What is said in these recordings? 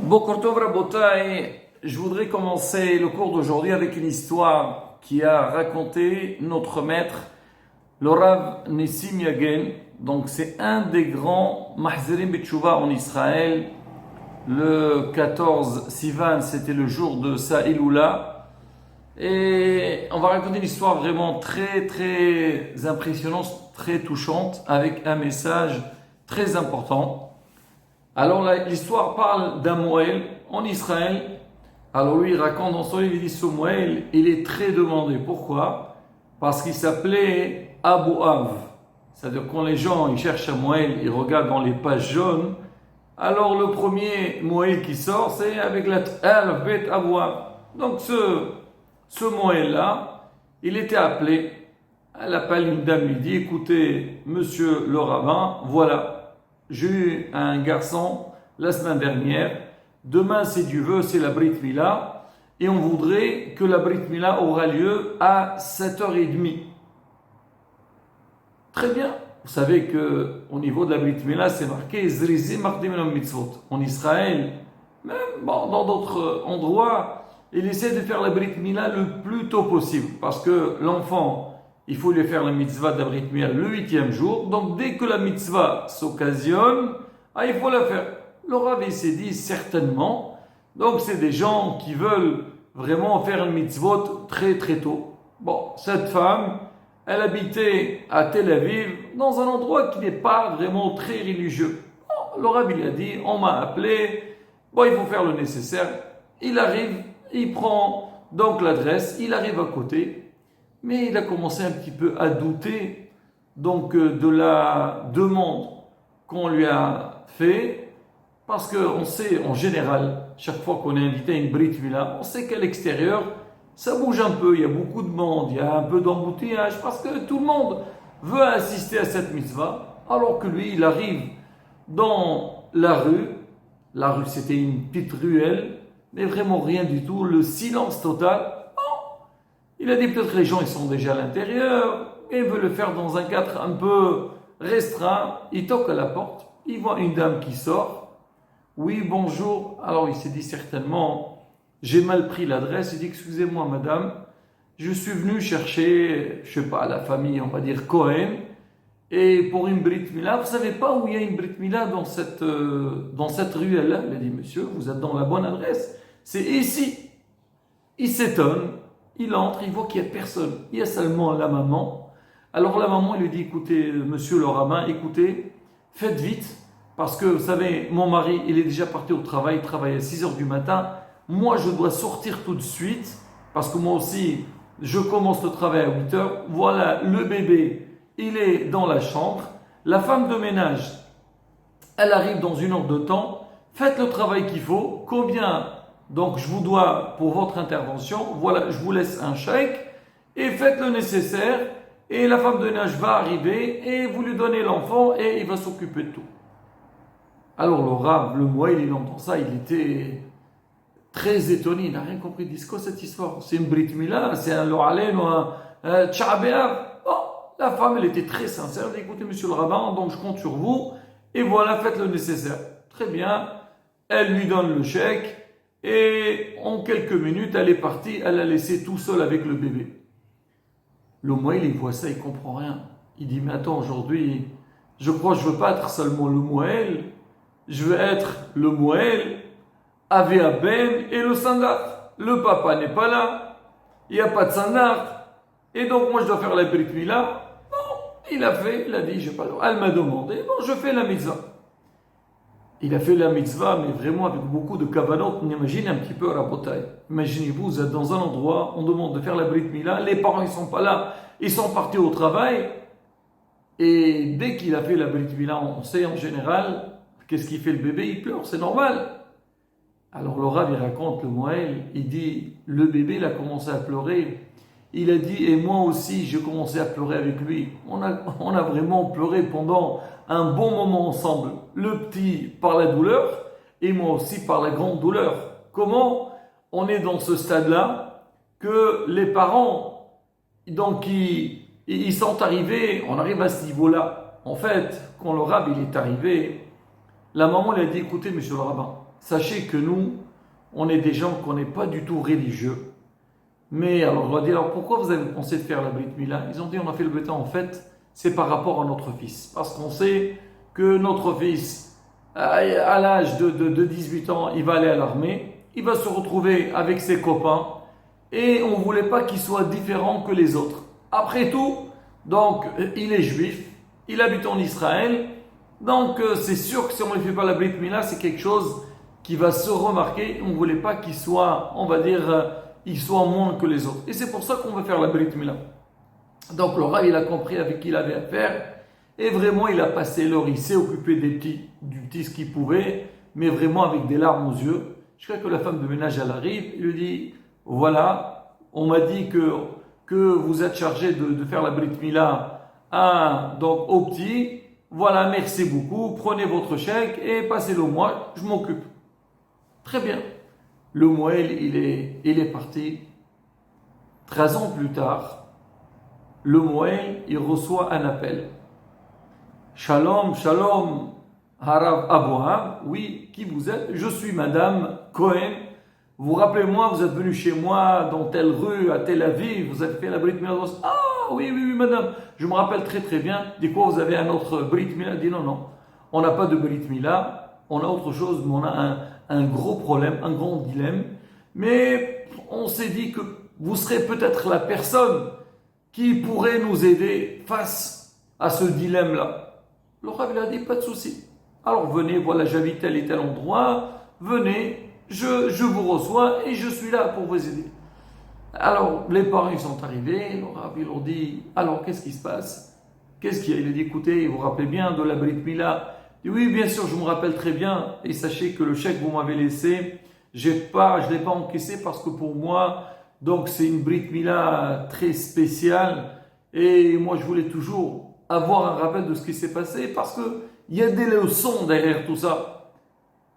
Boker Tov Rabotai, je voudrais commencer le cours d'aujourd'hui avec une histoire qui a raconté notre maître, le Rav Nessim Yagen. Donc c'est un des grands Mahzerim Betchouva en Israël. Le 14 Sivan, c'était le jour de sa Iloula. Et on va raconter une histoire vraiment très impressionnante, très touchante, avec un message très important. Alors l'histoire parle d'un Moël en Israël. Alors lui, il raconte dans son livre, il dit ce Moël, il est très demandé. Pourquoi? Parce qu'il s'appelait Abu Av. C'est-à-dire quand les gens ils cherchent un Moël, ils regardent dans les pages jaunes. Alors le premier Moël qui sort, c'est avec la Alphabet Abu Av. Donc ce Moël-là, il était appelé. Elle appelle une dame, lui dit, écoutez, monsieur le rabbin, voilà. J'ai eu un garçon la semaine dernière. Demain, si Dieu veut, c'est la Brit Mila. Et on voudrait que la Brit Mila aura lieu à 7h30. Très bien. Vous savez qu'au niveau de la Brit Mila, c'est marqué Zrizi Mardim Mitzvot. En Israël, même dans d'autres endroits, il essaie de faire la Brit Mila le plus tôt possible. Parce que l'enfant, il faut lui faire la mitzvah de la Brit Mila le 8e jour. Donc dès que la mitzvah s'occasionne, il faut la faire. Le Rav s'est dit certainement. Donc c'est des gens qui veulent vraiment faire une mitzvot très tôt. Bon, cette femme, elle habitait à Tel Aviv, dans un endroit qui n'est pas vraiment très religieux. Bon, le Rav il a dit, on m'a appelé, bon il faut faire le nécessaire. Il arrive, il prend donc l'adresse, il arrive à côté. Mais il a commencé un petit peu à douter donc de la demande qu'on lui a fait, parce qu'on sait en général, chaque fois qu'on est invité à une Brit Mila, on sait qu'à l'extérieur, ça bouge un peu, il y a beaucoup de monde, il y a un peu d'embouteillage, parce que tout le monde veut assister à cette mitzvah, alors que lui, il arrive dans la rue c'était une petite ruelle, mais vraiment rien du tout, le silence total. Il a dit peut-être que les gens ils sont déjà à l'intérieur et veut le faire dans un cadre un peu restreint. Il toque à la porte, il voit une dame qui sort. Oui, bonjour. Alors il s'est dit certainement, j'ai mal pris l'adresse. Il dit excusez-moi madame, je suis venu chercher, je sais pas, la famille, on va dire Cohen, et pour une Brit Mila. Vous savez pas où il y a une Brit Mila dans cette ruelle-là? Il a dit monsieur, vous êtes dans la bonne adresse. C'est ici. Il s'étonne. Il entre, il voit qu'il n'y a personne. Il y a seulement la maman. Alors la maman, elle lui dit, écoutez, monsieur le rabbin, écoutez, faites vite, parce que vous savez, mon mari, il est déjà parti au travail, il travaille à 6h du matin. Moi, je dois sortir tout de suite, parce que moi aussi, je commence le travail à 8h. Voilà, le bébé, il est dans la chambre. La femme de ménage, elle arrive dans 1 heure de temps. Faites le travail qu'il faut. Combien donc je vous dois pour votre intervention, voilà, je vous laisse un chèque et faites le nécessaire et la femme de ménage va arriver et vous lui donnez l'enfant et il va s'occuper de tout. Alors le Rav, le Moël, il entend ça, il était très étonné, il n'a rien compris. Il dit, c'est quoi cette histoire? C'est une Brit Mila, c'est un Loalen ou un Tchabéab? Bon, la femme, elle était très sincère, elle dit, écoutez monsieur le rabbin, donc je compte sur vous et voilà, faites le nécessaire. Très bien, elle lui donne le chèque. Et en quelques minutes, elle est partie, elle l'a laissé tout seul avec le bébé. Le Moël, il voit ça, il comprend rien. Il dit, mais attends, aujourd'hui, je crois que je ne veux pas être seulement le Moël, je veux être le Moël, Avea Ben et le Sandar. Le papa n'est pas là, il n'y a pas de Sandar. Et donc, moi, je dois faire la Brit Mila. Bon, il a fait, il a dit, je sais pas, elle m'a demandé, bon, je fais la mitzvah. Il a fait la mitzvah, mais vraiment avec beaucoup de kavanot. On imagine un petit peu Rabotai. Imaginez-vous, vous êtes dans un endroit, on demande de faire la Brit Mila, les parents ils sont pas là, ils sont partis au travail. Et dès qu'il a fait la Brit Mila, on sait en général, qu'est-ce qu'il fait le bébé? Il pleure, c'est normal. Alors le Rav, il raconte le Moël, il dit, le bébé il a commencé à pleurer. Il a dit, et moi aussi j'ai commencé à pleurer avec lui. On a vraiment pleuré pendant un bon moment ensemble. Le petit par la douleur et moi aussi par la grande douleur. Comment on est dans ce stade-là que les parents, donc ils sont arrivés, on arrive à ce niveau-là. En fait, quand le Rav il est arrivé, la maman lui a dit, écoutez monsieur le rabbin, sachez que nous, on est des gens qu'on n'est pas du tout religieux. Mais alors, on va dire, alors pourquoi vous avez pensé de faire la Brit Mila? Ils ont dit, on a fait le Brit Mila, en fait, c'est par rapport à notre fils. Parce qu'on sait que notre fils, à l'âge de 18 ans, il va aller à l'armée, il va se retrouver avec ses copains, et on ne voulait pas qu'il soit différent que les autres. Après tout, donc, il est juif, il habite en Israël, donc c'est sûr que si on ne fait pas la Brit Mila, c'est quelque chose qui va se remarquer. On ne voulait pas qu'il soit, on va dire, il soit moins que les autres. Et c'est pour ça qu'on va faire la Brit Mila. Donc le Rav, il a compris avec qui il avait affaire. Et vraiment, il a passé l'heure. Il s'est occupé du petit ce qu'il pouvait, mais vraiment avec des larmes aux yeux. Jusqu'à que la femme de ménage, elle arrive. Il lui dit, voilà, on m'a dit que vous êtes chargé de faire la Brit Mila donc au petit. Voilà, merci beaucoup. Prenez votre chèque et passez-le moi. Je m'occupe. Très bien. Le Moël, il est parti. 13 ans plus tard, le Moël, il reçoit un appel. Shalom, shalom, Harav Abraham. Oui, qui vous êtes? Je suis Madame Cohen. Vous rappelez-moi, vous êtes venu chez moi dans telle rue à Tel Aviv. Vous avez fait la Brit Mila. Ah, oui, Madame. Je me rappelle très très bien. Dis quoi, vous avez un autre Brit Mila? Dit non. On n'a pas de Brit Mila. On a autre chose, mais on a un gros problème, un grand dilemme. Mais on s'est dit que vous serez peut-être la personne qui pourrait nous aider face à ce dilemme-là. Le Rav, il a dit, pas de souci. Alors venez, voilà, j'habite tel et tel endroit. Venez, je vous reçois et je suis là pour vous aider. Alors, les parents, ils sont arrivés. Le Rav, ils leur dit, alors, qu'est-ce qui se passe? Qu'est-ce qu'il y a? Il a dit, écoutez, vous vous rappelez bien de la Brit Mila? Il dit, oui, bien sûr, je me rappelle très bien. Et sachez que le chèque que vous m'avez laissé, je ne l'ai pas encaissé parce que pour moi, donc c'est une Brit Mila très spéciale. Et moi, je voulais toujours avoir un rappel de ce qui s'est passé parce qu'il y a des leçons derrière tout ça.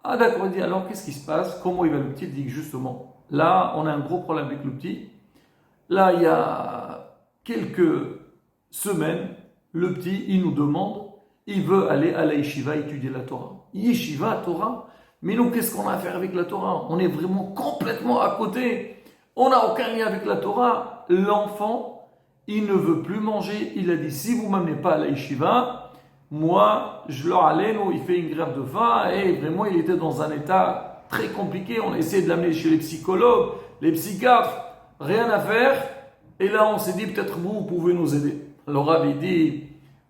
Ah d'accord, il dit, alors qu'est-ce qui se passe? Comment il va le petit? Il dit, justement, là, on a un gros problème avec le petit. Là, il y a quelques semaines, le petit, il nous demande, il veut aller à la yeshiva étudier la Torah. Yeshiva, Torah? Mais nous, qu'est-ce qu'on a à faire avec la Torah? On est vraiment complètement à côté. On n'a aucun lien avec la Torah. L'enfant, il ne veut plus manger. Il a dit, si vous ne m'amenez pas à la yeshiva, moi, je leur allais, il fait une grève de faim et vraiment, il était dans un état très compliqué. On a essayé de l'amener chez les psychologues, les psychiatres, rien à faire. Et là, on s'est dit, peut-être vous pouvez nous aider. Alors, avait dit,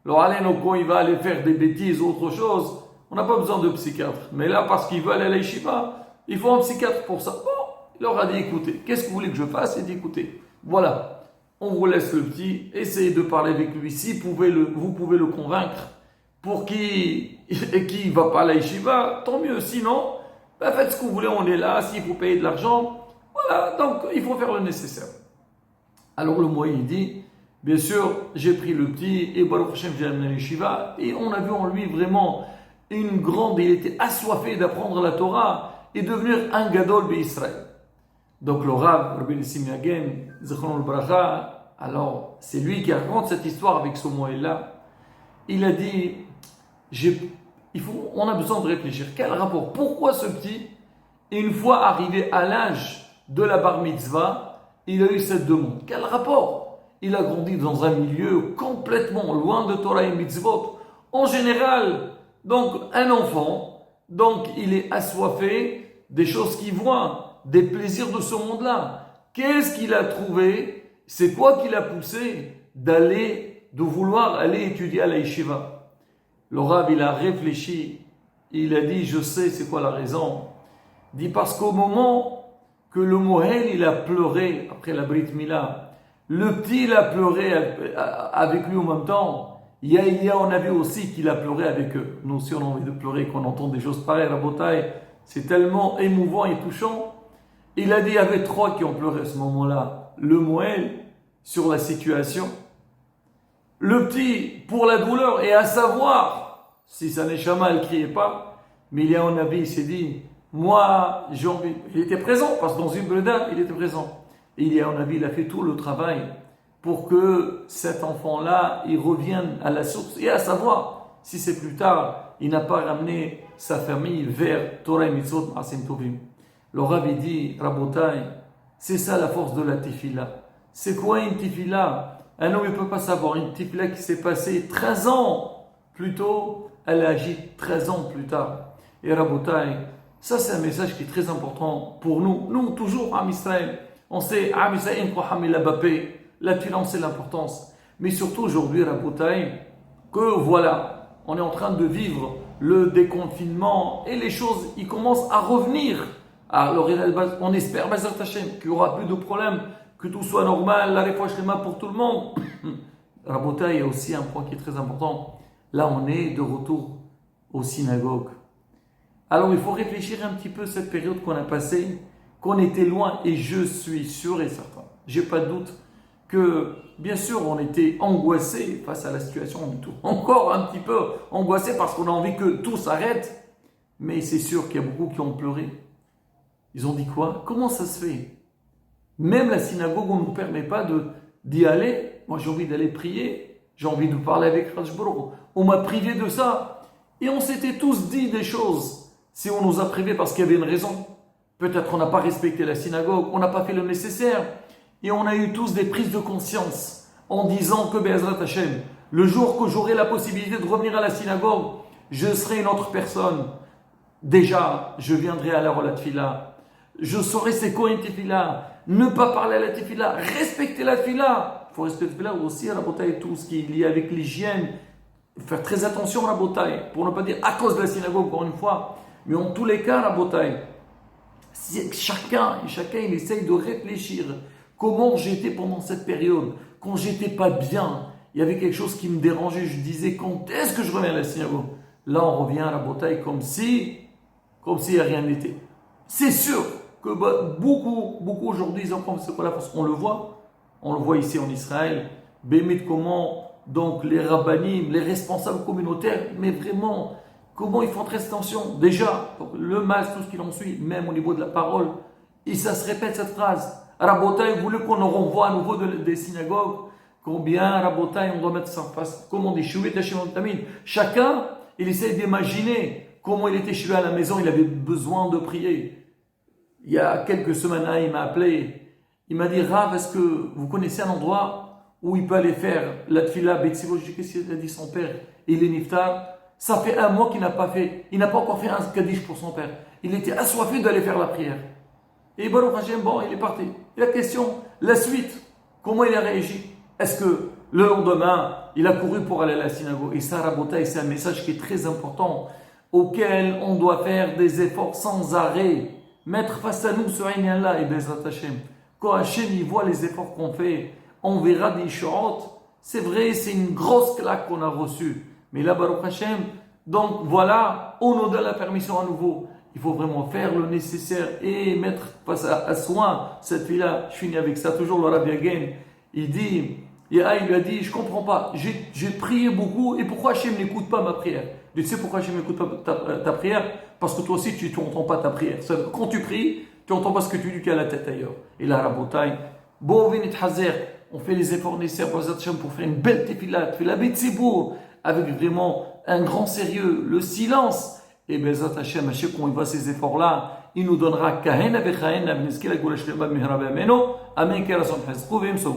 alors allez, quand il va aller faire des bêtises ou autre chose, on n'a pas besoin de psychiatre. Mais là, parce qu'il veut aller à la yeshiva, il faut un psychiatre pour ça. Bon, il leur a dit, écoutez, qu'est-ce que vous voulez que je fasse? Il dit, écoutez, voilà, on vous laisse le petit, essayez de parler avec lui. Si vous pouvez le convaincre pour qu'il ne va pas à la yeshiva, tant mieux. Sinon, faites ce que vous voulez, on est là. S'il faut payer de l'argent, voilà, donc il faut faire le nécessaire. Alors le moyen, il dit, bien sûr, j'ai pris le petit et Baruch Hashem, j'ai amené à la yeshiva et on a vu en lui vraiment il était assoiffé d'apprendre la Torah et devenir un gadol d'Israël. Donc le Rav, Rabbi Nissim Yagen, Zechron al-Bracha, alors c'est lui qui raconte cette histoire avec ce Moël-là. Il a dit, on a besoin de réfléchir. Quel rapport? Pourquoi ce petit, une fois arrivé à l'âge de la bar mitzvah, il a eu cette demande? Quel rapport? Il a grandi dans un milieu complètement loin de Torah et mitzvot. En général, donc un enfant, donc il est assoiffé des choses qu'il voit, des plaisirs de ce monde-là. Qu'est-ce qu'il a trouvé? C'est quoi qui l'a poussé de vouloir aller étudier à la yeshiva? Le Rav, il a réfléchi, il a dit, je sais c'est quoi la raison. Il dit, parce qu'au moment que le Moël, il a pleuré après la Brit Mila, le petit, il a pleuré avec lui en même temps. On a vu aussi qu'il a pleuré avec eux. Nous aussi, on a envie de pleurer quand on entend des choses pareilles. Rabotai, c'est tellement émouvant et touchant. Il a dit, il y avait trois qui ont pleuré à ce moment-là. Le Moël, sur la situation. Le petit, pour la douleur, et à savoir, si sa neshama, elle ne criait pas. Mais il y a un avis, il s'est dit, moi, j'ai envie. Il était présent, parce que dans une breda, il était présent. Et il y a un avis, il a fait tout le travail pour que cet enfant-là, il revienne à la source. Et à savoir, si c'est plus tard, il n'a pas ramené sa famille vers Torah et Mitzvot Ma'asim Tovim. Le Rabbi dit, Rabotai, c'est ça la force de la tefila. C'est quoi une tefila? Un homme ne peut pas savoir. Une tefila qui s'est passée 13 ans plus tôt, elle agit 13 ans plus tard. Et Rabotai, ça c'est un message qui est très important pour nous. Nous, toujours, Am Israël, on sait, Am Israël, la tefila, on sait l'importance. Mais surtout aujourd'hui, Rabotai, que voilà, on est en train de vivre le déconfinement et les choses, ils commencent à revenir. Alors, on espère, Bezrat Hashem, qu'il n'y aura plus de problèmes, que tout soit normal, la réfouach les mains pour tout le monde. Rabotai, il y a aussi un point qui est très important. Là, on est de retour aux synagogues. Alors, il faut réfléchir un petit peu cette période qu'on a passée, qu'on était loin, et je suis sûr et certain, j'ai pas de doute, que bien sûr on était angoissé face à la situation, encore un petit peu angoissé parce qu'on a envie que tout s'arrête, mais c'est sûr qu'il y a beaucoup qui ont pleuré. Ils ont dit quoi? Comment ça se fait? Même la synagogue, on ne nous permet pas d'y aller. Moi j'ai envie d'aller prier, j'ai envie de parler avec Rajboro. On m'a privé de ça. Et on s'était tous dit des choses. Si on nous a privés parce qu'il y avait une raison, peut-être on n'a pas respecté la synagogue, on n'a pas fait le nécessaire. Et on a eu tous des prises de conscience en disant que Be'ezrat Hashem, le jour que j'aurai la possibilité de revenir à la synagogue, je serai une autre personne. Déjà, je viendrai à la tefila. Je saurai c'est quoi une tefila. Ne pas parler à la tefila. Respecter la tefila. Il faut respecter la tefila aussi à la bataille, tout ce qui est lié avec l'hygiène. Faire très attention à la bataille. Pour ne pas dire à cause de la synagogue, encore une fois. Mais en tous les cas, la bataille. Chacun il essaye de réfléchir. Comment j'étais pendant cette période, quand j'étais pas bien, il y avait quelque chose qui me dérangeait, je disais quand est-ce que je reviens à la synagogue? Là on revient à la bataille comme si il n'y a rien n'était. C'est sûr que beaucoup aujourd'hui ils ont comme c'est quoi la force, on le voit ici en Israël, bémit comment donc les rabbanim, les responsables communautaires, mais vraiment comment ils font très attention. Déjà, le mal, tout ce qui en suit, même au niveau de la parole, et ça se répète cette phrase. Rabotai voulait qu'on nous renvoie à nouveau des synagogues. Combien, Rabotai, on doit mettre ça en face. Comme on dit, chacun, il essaie d'imaginer comment il était chez lui à la maison, il avait besoin de prier. Il y a quelques semaines, il m'a appelé. Il m'a dit, Rav, est-ce que vous connaissez un endroit où il peut aller faire la tefila Betsivo? Je dis, qu'est-ce qu'il a dit son père? Il est niftar. Ça fait un mois qu'il n'a pas fait. Il n'a pas encore fait un kaddish pour son père. Il était assoiffé d'aller faire la prière. Et Baruch Hashem, bon, il est parti. Et la question, la suite, comment il a réagi? Est-ce que le lendemain, il a couru pour aller à la synagogue? Et ça, Rabotai, c'est un message qui est très important, auquel on doit faire des efforts sans arrêt. Mettre face à nous ce Inyan-là, et Bezrat Hashem. Quand Hashem, il voit les efforts qu'on fait, on verra des shorot. C'est vrai, c'est une grosse claque qu'on a reçue. Mais là, Baruch Hashem, donc voilà, on nous donne la permission à nouveau. Il faut vraiment faire le nécessaire et mettre face à soin cette fille-là. Je finis avec ça, toujours le Rabbi Again. Il lui a dit, je ne comprends pas, j'ai prié beaucoup et pourquoi Hachem n'écoute pas ma prière? Tu sais pourquoi Hachem n'écoute pas ta prière? Parce que toi aussi, tu n'entends pas ta prière. Quand tu pries, tu n'entends pas ce que tu dis, tu as la tête ailleurs. Et là, Rabotai, on fait les efforts nécessaires pour faire une belle tefila Betsibour, avec vraiment un grand sérieux, le silence. Et Bezrat Hashem, quand il voit ces efforts-là, il nous donnera kahena vechahena, v'nizki la gula shlema b'mihra b'ameno, amen, kerason, cheskou v'imsou.